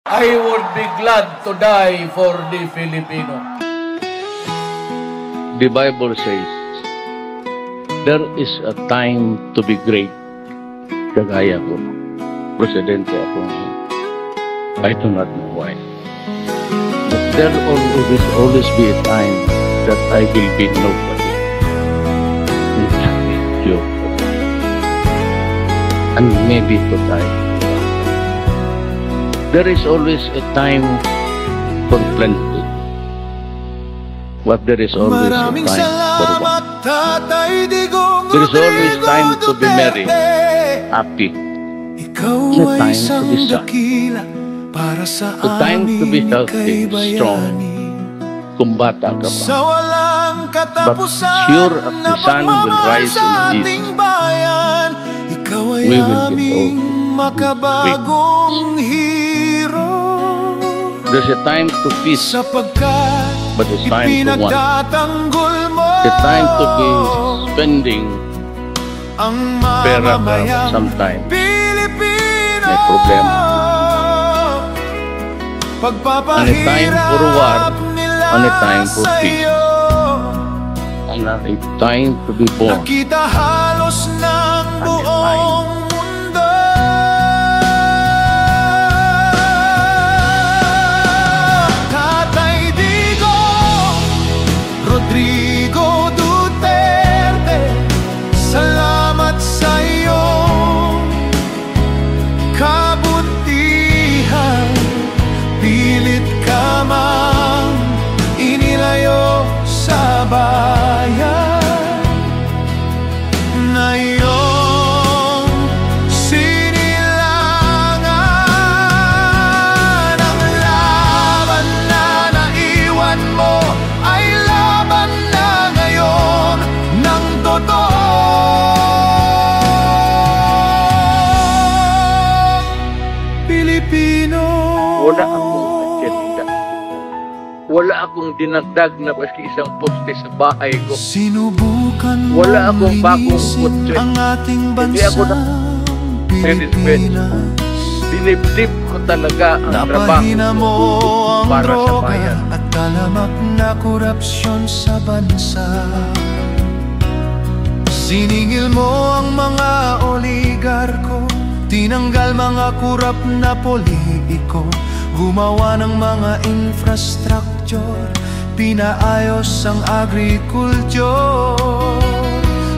I would be glad to die for the Filipino. The Bible says, there is a time to be great. Kagaya ko, presidente ako. I do not know why. But there will always be a time that I will be nobody. And maybe to die. There is always a time for plenty. But there is always a time for one. There is always time to be merry, happy. A time to be sad. A time to be healthy, strong. Kung bata ka pa. But sure as the sun will rise in the east, we will get old. There's a time to feast, but it's time to want. The time to be spending pera ka sometimes. May problema. And a time for war, and a time for peace. And a time to be born. And a time Rodrigo Duterte, salamat sa iyong kabutihan. Pilit ka mang inilayo sa bayan na iyong sinilangan. Ang laban na naiwan mo ay laban na ngayon ng totoong Pilipino. wala akong agenda. Wala akong dinagdag na baski isang poste sa bahay ko. Sinubukan Wala akong bagong linisin kotse. ang ating Hindi ako bansang Pilipinas. Dinibdib ko talaga ang trabaho Napahina mo ang para sa droga bayan. at talamak na korupsyon sa bansa. Siningil mo ang mga oligarko, tinanggal mga kurap na politiko, gumawa ng mga infrastructure, pinaayos ang agrikulture,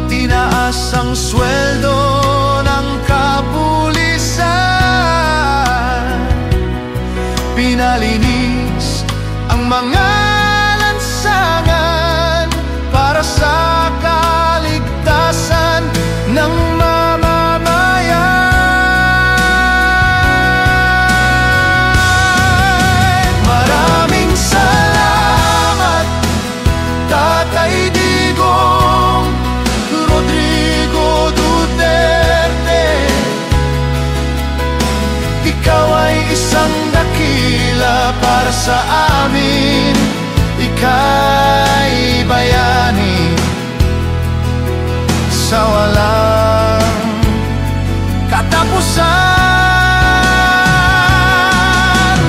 tinaas ang sweldo ng kapulisan, pinalinis ang mga lansangan para sa kaligtasan ng mamamayan. Maraming salamat, Tatay Digong Rodrigo Duterte. Ikaw ay isang dakila para sa amin. Ika'y bayani sa walang katapusan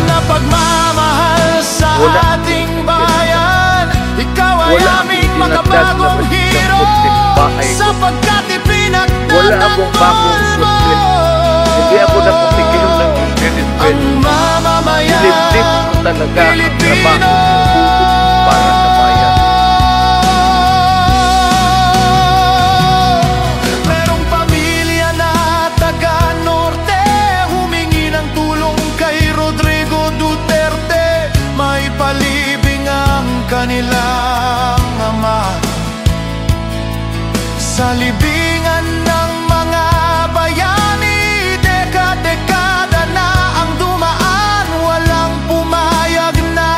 na pagmamahal sa ating bayan. Ikaw ay aming makabagong hero, sapagkat Wala akong bagong mo Hindi ako napapigil ng credit ang mamamayan Dinibdib ko talaga ang Pilipino. trabaho para sa bayan. Merong pamilya na taga-norte, humingi ng tulong kay Rodrigo Duterte. May palibing ang kanilang ama sa libingan ng mga bayani. Dekada na ang dumaan, walang pumayag na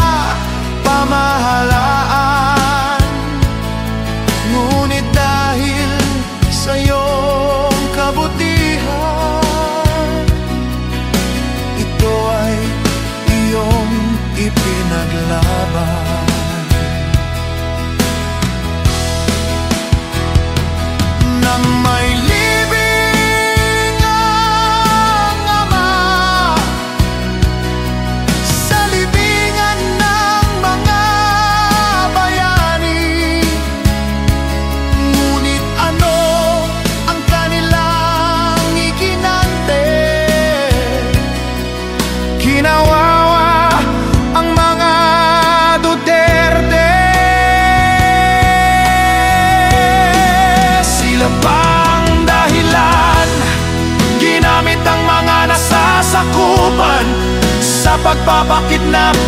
pagpapakidnap,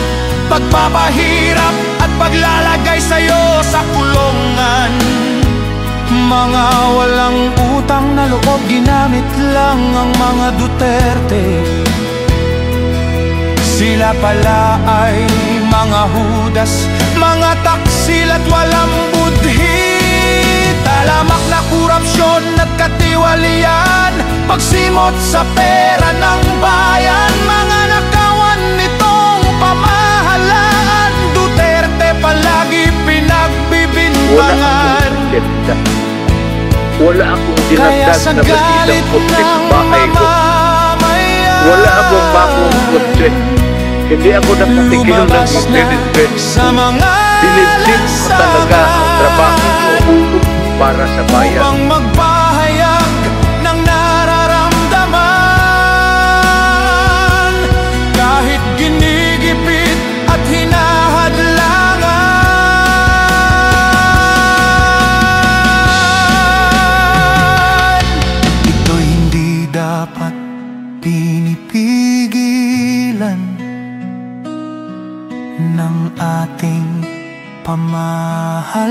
pagpapahirap at paglalagay sa'yo sa kulungan. Mga walang utang na loob, ginamit lang ang mga Duterte. Sila pala ay mga Judas, mga taksil at walang budhi. Talamak na korupsyon at katiwalian, pagsimot sa pera ng bayan. Mga nakawan nitong pamahalaan, Duterte palagi pinagbibintangan. Wala akong dinagdag na basisang kotse sa bahay ko. Wala akong bakong kotse. Hindi ako nakatigil ng mag-deliver. Binibig ko talaga ang trabaho ko para sa bayan. Upang magpahayag ng nararamdaman, kahit ginigipit at hinahadlangan. Ito'y hindi dapat pinipigilan ng ating pamahalaan,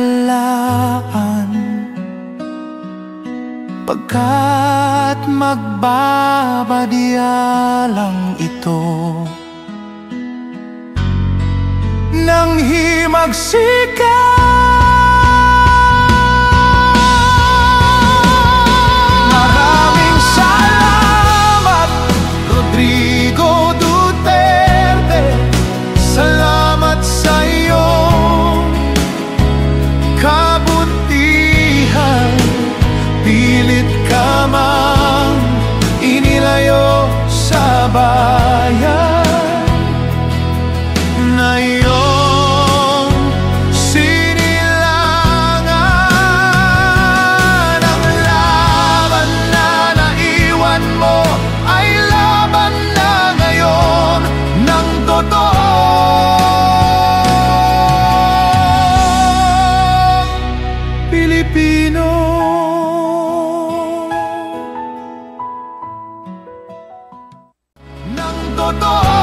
pagkat magbabadya lang ito ng himagsikan. Maraming salamat, Rodrigo Duterte. Salamat sa iyong kabutihan. Pilit ka mang inilayo sa bayan na iyong sinilangan. Ang laban na naiwan mo ay laban na ngayon ng totoo. Pilipino, ng totoo.